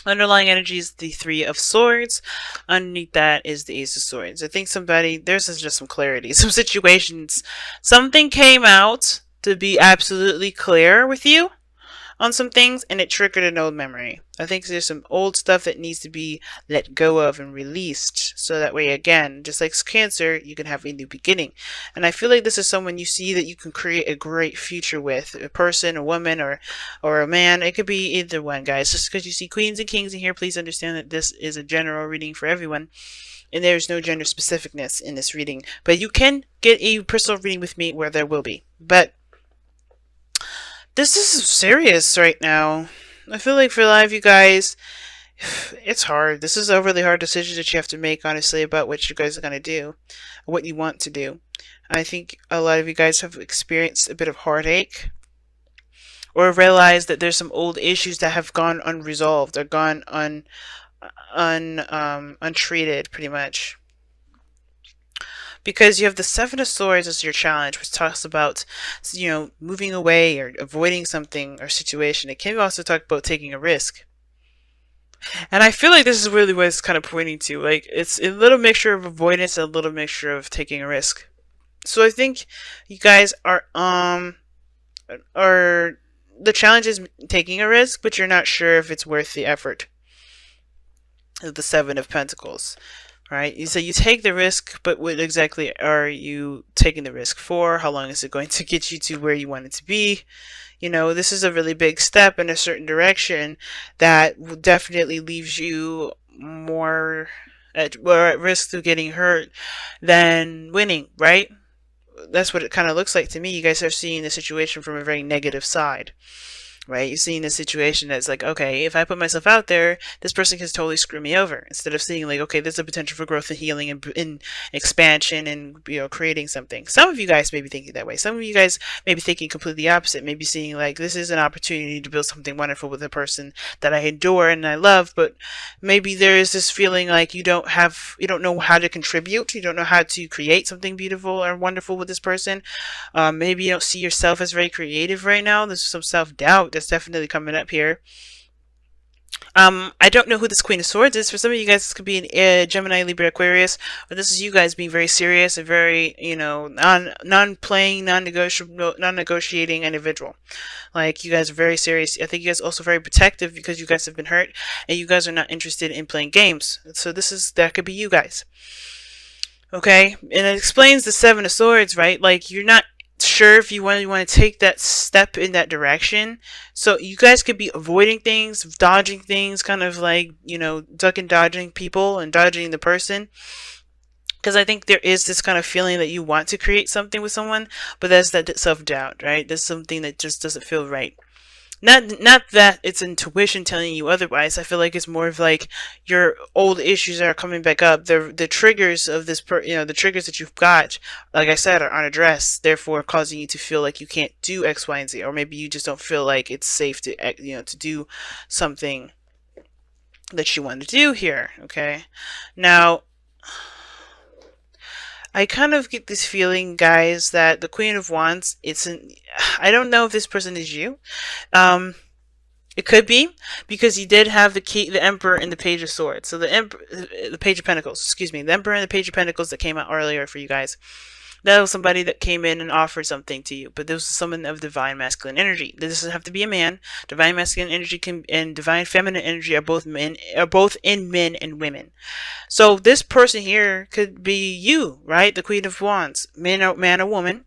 Underlying energy is the Three of Swords. Underneath that is the Ace of Swords. I think there's just some clarity. Some situations, something came out to be absolutely clear with you on some things, and it triggered an old memory. I think there's some old stuff that needs to be let go of and released, so that way, again, just like Cancer, you can have a new beginning. And I feel like this is someone you see that you can create a great future with, a person, a woman, or a man. It could be either one, guys. Just because you see queens and kings in here, please understand that this is a general reading for everyone, and there's no gender specificness in this reading. But you can get a personal reading with me where there will be. But this is serious right now. I feel like for a lot of you guys, it's hard. This is a really hard decision that you have to make, honestly, about what you guys are going to do, what you want to do. I think a lot of you guys have experienced a bit of heartache, or realized that there's some old issues that have gone unresolved, or gone untreated, pretty much. Because you have the Seven of Swords as your challenge, which talks about, moving away or avoiding something or situation. It can also talk about taking a risk. And I feel like this is really what it's kind of pointing to. Like, it's a little mixture of avoidance and a little mixture of taking a risk. So I think you guys are the challenge is taking a risk, but you're not sure if it's worth the effort. The Seven of Pentacles. Right? So you take the risk, but what exactly are you taking the risk for? How long is it going to get you to where you want it to be? This is a really big step in a certain direction that definitely leaves you more at risk of getting hurt than winning, right? That's what it kind of looks like to me. You guys are seeing the situation from a very negative side. Right? You're seeing this situation that's like, okay, if I put myself out there, this person can totally screw me over. Instead of seeing like, okay, there's a potential for growth and healing and expansion and, creating something. Some of you guys may be thinking that way. Some of you guys may be thinking completely opposite. Maybe seeing like, this is an opportunity to build something wonderful with a person that I adore and I love, but maybe there is this feeling like you don't know how to contribute. You don't know how to create something beautiful or wonderful with this person. Maybe you don't see yourself as very creative right now. There's some self-doubt that's definitely coming up here. I don't know who this Queen of Swords is. For some of you guys, this could be an Gemini, Libra, Aquarius, or this is you guys being very serious and very, non-playing, non-negotiating individual. Like, you guys are very serious. I think you guys are also very protective because you guys have been hurt, and you guys are not interested in playing games. So that could be you guys. Okay? And it explains the Seven of Swords, right? Like, you're not sure if you want to take that step in that direction. So you guys could be avoiding things, dodging things, kind of like, duck and dodging people and dodging the person. Because I think there is this kind of feeling that you want to create something with someone, but that's that self-doubt, right? There's something that just doesn't feel right. Not that it's intuition telling you otherwise. I feel like it's more of like your old issues are coming back up. The triggers of this, the triggers that you've got, like I said, are unaddressed, therefore causing you to feel like you can't do X, Y, and Z, or maybe you just don't feel like it's safe to, to do something that you want to do here. Okay, now I kind of get this feeling, guys, that the Queen of Wands, I don't know if this person is you. It could be, because you did have the Emperor and the Page of Swords. So the Page of Pentacles, excuse me, the Emperor and the Page of Pentacles that came out earlier for you guys. That was somebody that came in and offered something to you, but this was someone of divine masculine energy. This doesn't have to be a man. Divine masculine energy and divine feminine energy are both in men and women. So this person here could be you, right? The Queen of Wands, man or woman.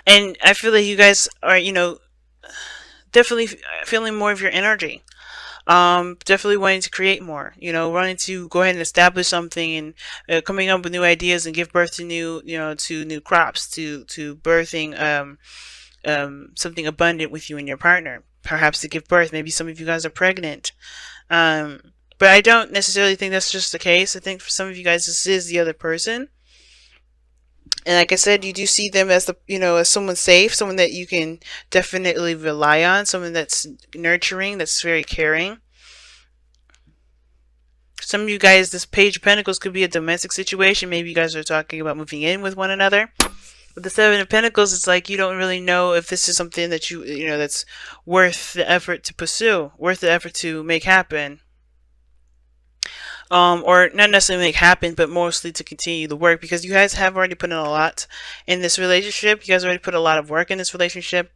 And I feel like you guys are, definitely feeling more of your energy. Definitely wanting to create more, wanting to go ahead and establish something, and coming up with new ideas and give birth to new crops, to birthing something abundant with you and your partner. Perhaps to give birth. Maybe some of you guys are pregnant. But I don't necessarily think that's just the case. I think for some of you guys, this is the other person. And like I said, you do see them as as someone safe, someone that you can definitely rely on, someone that's nurturing, that's very caring. Some of you guys, this Page of Pentacles could be a domestic situation. Maybe you guys are talking about moving in with one another. With the Seven of Pentacles, it's like you don't really know if this is something that you know, that's worth the effort to pursue, worth the effort to make happen. Or not necessarily make happen, but mostly to continue the work, because you guys have already put in a lot in this relationship. You guys already put a lot of work in this relationship.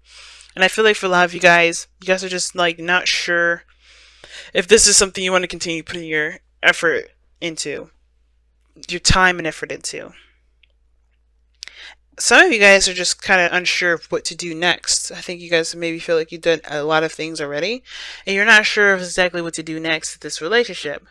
And I feel like for a lot of you guys are just like not sure if this is something you want to continue putting your effort into, your time and effort into. Some of you guys are just kind of unsure of what to do next. I think you guys maybe feel like you've done a lot of things already, and you're not sure of exactly what to do next with this relationship.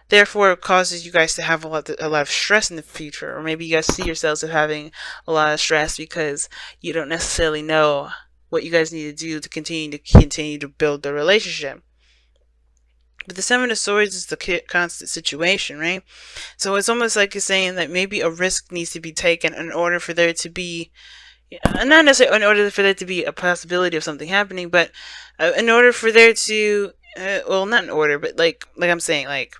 Therefore, it causes you guys to have a lot of stress in the future, or maybe you guys see yourselves as having a lot of stress because you don't necessarily know what you guys need to do to continue to build the relationship. But the Seven of Swords is the constant situation, right? So it's almost like you're saying that maybe a risk needs to be taken in order for there to be, not necessarily in order for there to be a possibility of something happening, but in order for there to, well, not in order, but like I'm saying, like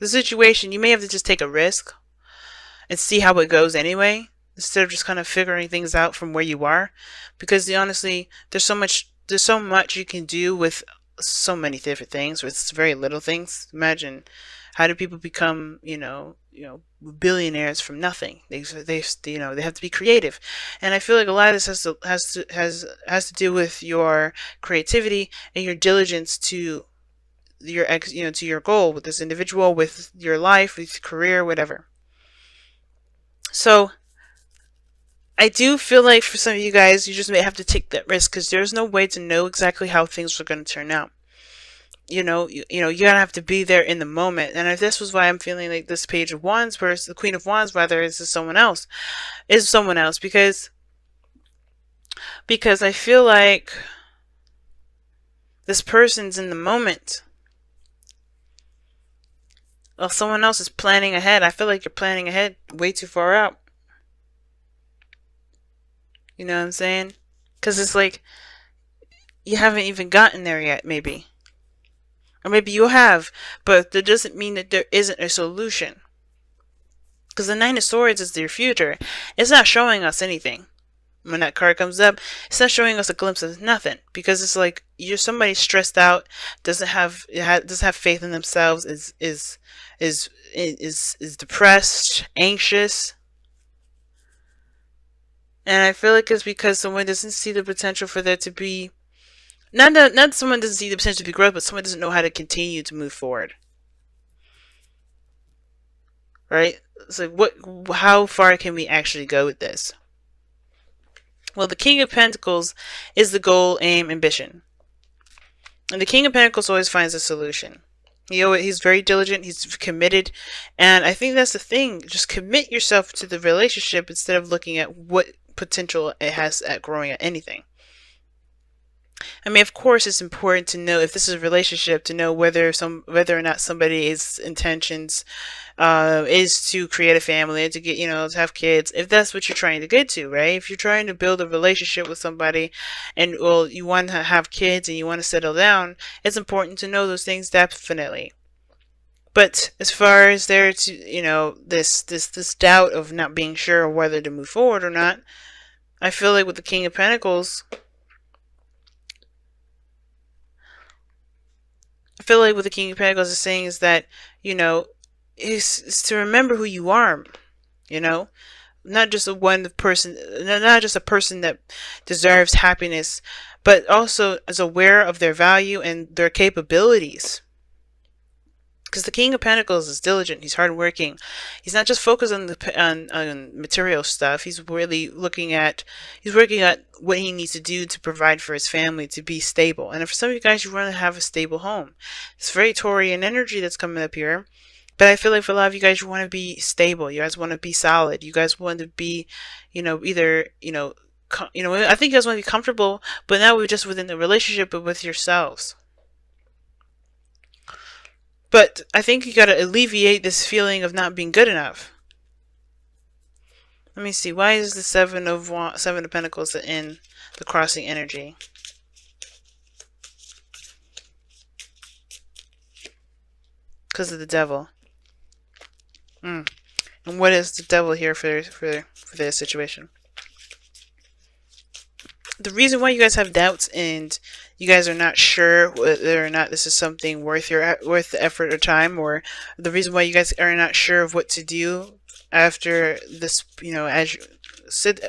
the situation, you may have to just take a risk and see how it goes anyway, instead of just kind of figuring things out from where you are, because honestly, there's so much you can do with so many different things with very little things. Imagine, how do people become, billionaires from nothing? They have to be creative, and I feel like a lot of this has to do with your creativity and your diligence to to your goal with this individual, with your life, with your career, whatever. So I do feel like for some of you guys, you just may have to take that risk, because there's no way to know exactly how things are going to turn out. You gotta have to be there in the moment. And if this was why I'm feeling like this Page of Wands versus the Queen of Wands, rather, is someone else, because I feel like this person's in the moment. Well, someone else is planning ahead. I feel like you're planning ahead way too far out. You know what I'm saying? Because it's like you haven't even gotten there yet, maybe. Or maybe you have, but that doesn't mean that there isn't a solution. Because the Nine of Swords is your future. It's not showing us anything. When that card comes up, it's not showing us a glimpse of nothing. Because it's like you're somebody stressed out, doesn't have faith in themselves, is depressed, anxious. And I feel like it's because someone doesn't see the potential for there to be, not someone doesn't see the potential to be growth, but someone doesn't know how to continue to move forward. Right? So how far can we actually go with this? Well, the King of Pentacles is the goal, aim, ambition. And the King of Pentacles always finds a solution. He's very diligent, he's committed, and I think that's the thing. Just commit yourself to the relationship instead of looking at what potential it has at growing at anything. I mean, of course, it's important to know if this is a relationship, to know whether or not somebody's intentions is to create a family, to get, to have kids, if that's what you're trying to get to, right? If you're trying to build a relationship with somebody and, well, you want to have kids and you want to settle down, it's important to know those things, definitely. But as far as there to, this doubt of not being sure of whether to move forward or not, I feel like with the King of Pentacles, is saying is that, is to remember who you are, not just not just a person that deserves happiness, but also is aware of their value and their capabilities. Because the King of Pentacles is diligent, he's hardworking. He's not just focused on on material stuff. He's really working at what he needs to do to provide for his family, to be stable. And for some of you guys, you want to have a stable home. It's very Taurian energy that's coming up here. But I feel like for a lot of you guys, you want to be stable. You guys want to be solid. You guys want to be, either, I think you guys want to be comfortable, but not just within the relationship, but with yourselves. But I think you got to alleviate this feeling of not being good enough. Let me see. Why is the Seven of Pentacles in the crossing energy? Because of the Devil. And what is the devil here for this situation? The reason why you guys have doubts and you guys are not sure whether or not this is something worth the effort or time, or the reason why you guys are not sure of what to do after this, as you said,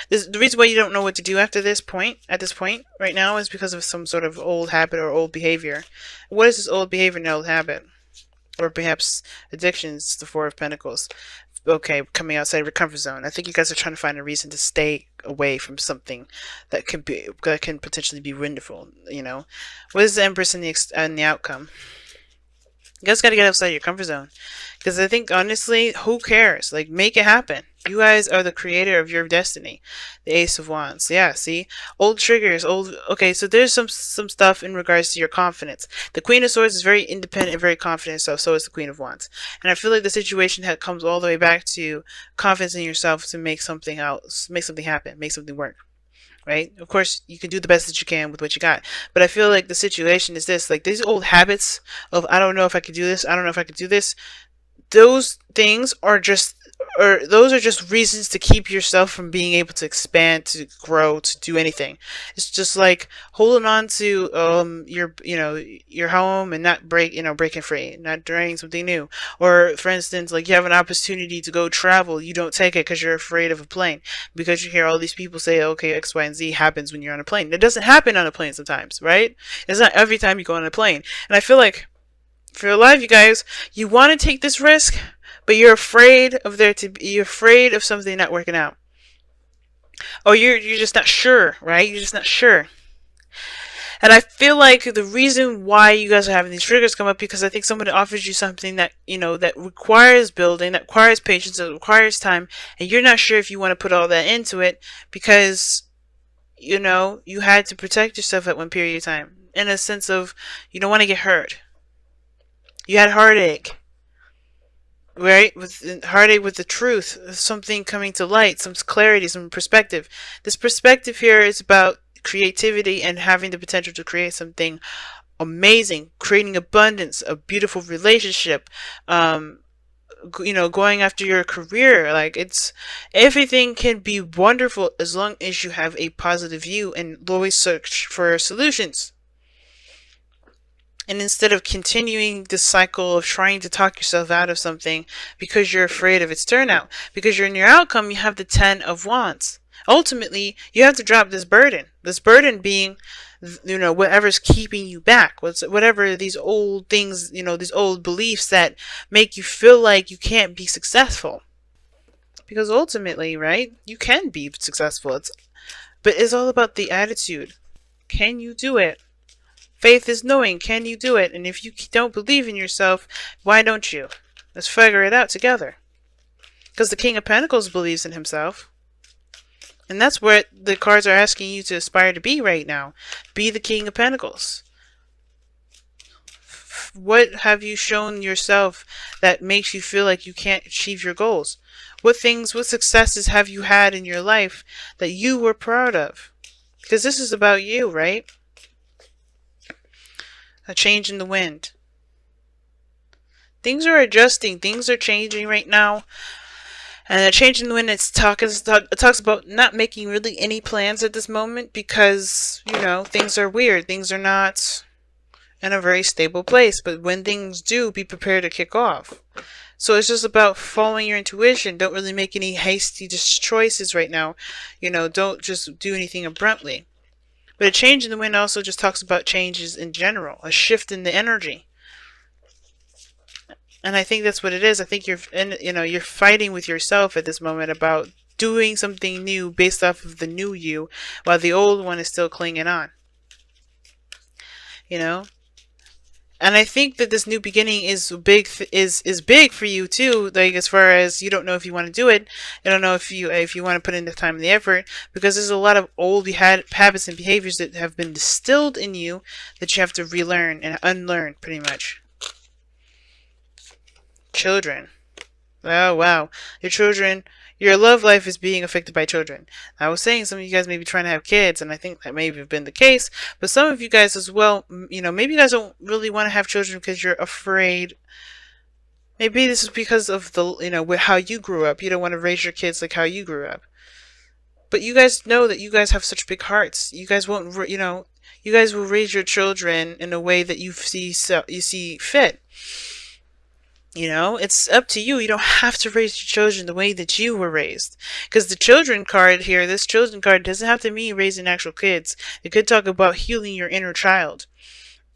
the reason why you don't know what to do after this point, at this point right now, is because of some sort of old habit or old behavior. What is this old behavior and old habit? Or perhaps addictions, the Four of Pentacles. Okay, coming outside of your comfort zone. I think you guys are trying to find a reason to stay away from something that can potentially be wonderful. What is the Empress in the outcome? You guys got to get outside your comfort zone, because I think honestly, who cares? Like, make it happen. You guys are the creator of your destiny. The Ace of Wands. Yeah, see? Old triggers, okay, so there's some stuff in regards to your confidence. The Queen of Swords is very independent and very confident, so is the Queen of Wands. And I feel like the situation comes all the way back to confidence in yourself to make something happen, make something work. Right? Of course, you can do the best that you can with what you got. But I feel like the situation is this, like these old habits of, I don't know if I could do this, I don't know if I could do this. Those things are just reasons to keep yourself from being able to expand, to grow, to do anything. It's just like holding on to your home and not breaking free, not trying something new. Or for instance, like you have an opportunity to go travel, you don't take it because you're afraid of a plane, because you hear all these people say, okay, X, Y, and Z happens when you're on a plane. It doesn't happen on a plane sometimes, right? It's not every time you go on a plane. And I feel like for your life, you guys, you want to take this risk, but you're afraid of something not working out. Or you're just not sure, right? You're just not sure. And I feel like the reason why you guys are having these triggers come up, because I think somebody offers you something that, that requires building, that requires patience, that requires time, and you're not sure if you want to put all that into it because, you had to protect yourself at one period of time. In a sense of, you don't want to get hurt. You had heartache, right? With heartache with the truth, something coming to light, some clarity, some perspective. This perspective here is about creativity and having the potential to create something amazing, creating abundance, a beautiful relationship, going after your career. Like, everything can be wonderful as long as you have a positive view and always search for solutions. And instead of continuing this cycle of trying to talk yourself out of something because you're afraid of its turnout, because you're in your outcome, you have the 10 of Wands. Ultimately, you have to drop this burden. This burden being, whatever's keeping you back. Whatever these old things, these old beliefs that make you feel like you can't be successful. Because ultimately, right, you can be successful. But it's all about the attitude. Can you do it? Faith is knowing, can you do it? And if you don't believe in yourself, why don't you? Let's figure it out together. Because the King of Pentacles believes in himself. And that's what the cards are asking you to aspire to be right now. Be the King of Pentacles. What have you shown yourself that makes you feel like you can't achieve your goals? What successes have you had in your life that you were proud of? Because this is about you, right? A change in the wind. Things are adjusting. Things are changing right now. And a change in the wind, it talks about not making really any plans at this moment because, things are weird. Things are not in a very stable place. But when things do, be prepared to kick off. So it's just about following your intuition. Don't really make any hasty choices right now. Don't just do anything abruptly. But a change in the wind also just talks about changes in general, a shift in the energy. And I think that's what it is. I think you're fighting with yourself at this moment about doing something new based off of the new you, while the old one is still clinging on. And I think that this new beginning is big for you too. Like, as far as you don't know if you want to do it, you don't know if you want to put in the time and the effort, because there's a lot of old habits and behaviors that have been distilled in you that you have to relearn and unlearn, pretty much. Children. Oh wow, your children. Your love life is being affected by children. I was saying some of you guys may be trying to have kids, and I think that may have been the case. But some of you guys as well, maybe you guys don't really want to have children because you're afraid. Maybe this is because of the, how you grew up. You don't want to raise your kids like how you grew up. But you guys know that you guys have such big hearts. You guys won't, you guys will raise your children in a way that you see fit. It's up to you. You don't have to raise your children the way that you were raised. Because the children card here, this children card doesn't have to mean raising actual kids. It could talk about healing your inner child.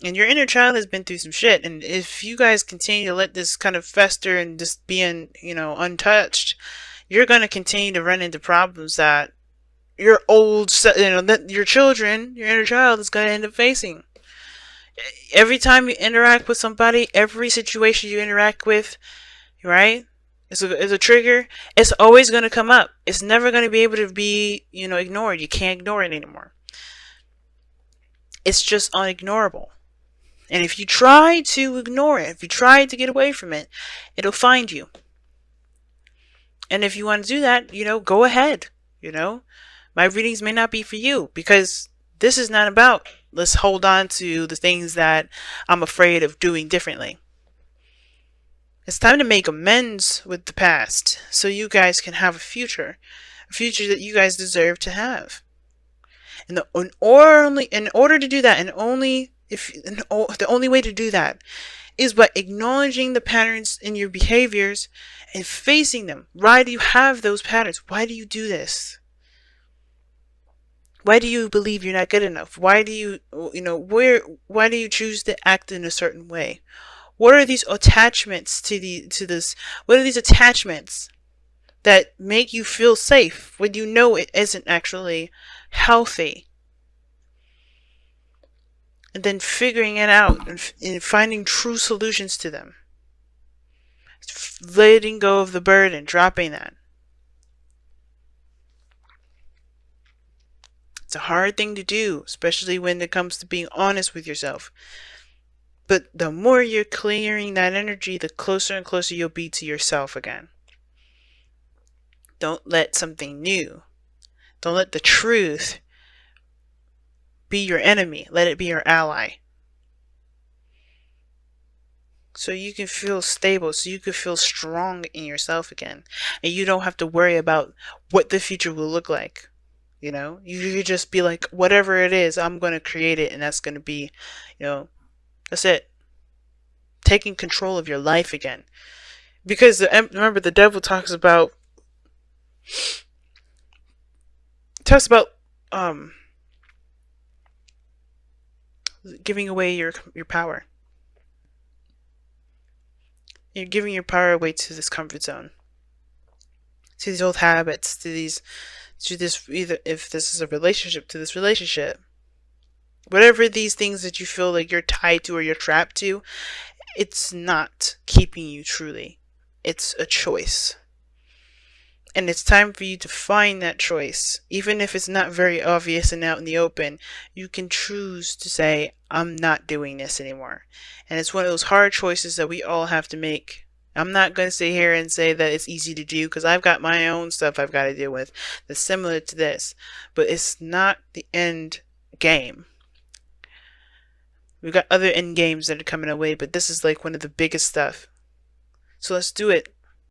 And your inner child has been through some shit. And if you guys continue to let this kind of fester and just being, untouched, you're going to continue to run into problems that your that your children, your inner child is going to end up facing. Every time you interact with somebody, every situation you interact with, right, is a trigger. It's always going to come up. It's never going to be able to be, ignored. You can't ignore it anymore. It's just unignorable. And if you try to ignore it, if you try to get away from it, it'll find you. And if you want to do that, go ahead. My readings may not be for you, because this is not about let's hold on to the things that I'm afraid of doing differently. It's time to make amends with the past so you guys can have a future that you guys deserve to have. And in order to do that, the only way to do that is by acknowledging the patterns in your behaviors and facing them. Why do you have those patterns? Why do you do this? Why do you believe you're not good enough? Why do you, why do you choose to act in a certain way? What are these attachments to this? What are these attachments that make you feel safe when you know it isn't actually healthy? And then figuring it out and finding true solutions to them. Letting go of the burden, dropping that. It's a hard thing to do, especially when it comes to being honest with yourself. But the more you're clearing that energy, the closer and closer you'll be to yourself again. Don't let something new, don't let the truth be your enemy. Let it be your ally. So you can feel stable, so you can feel strong in yourself again. And you don't have to worry about what the future will look like. You could just be like, whatever it is, I'm going to create it, and that's going to be, that's it. Taking control of your life again. Because remember, the devil talks about giving away your power. You're giving your power away to this comfort zone, to these old habits, to this, either if this is a relationship, to this relationship. Whatever these things that you feel like you're tied to or you're trapped to, it's not keeping you truly. It's a choice. And it's time for you to find that choice. Even if it's not very obvious and out in the open, you can choose to say, I'm not doing this anymore. And it's one of those hard choices that we all have to make. I'm not going to sit here and say that it's easy to do, because I've got my own stuff I've got to deal with that's similar to this. But it's not the end game. We've got other end games that are coming our way, but this is like one of the biggest stuff. So let's do it.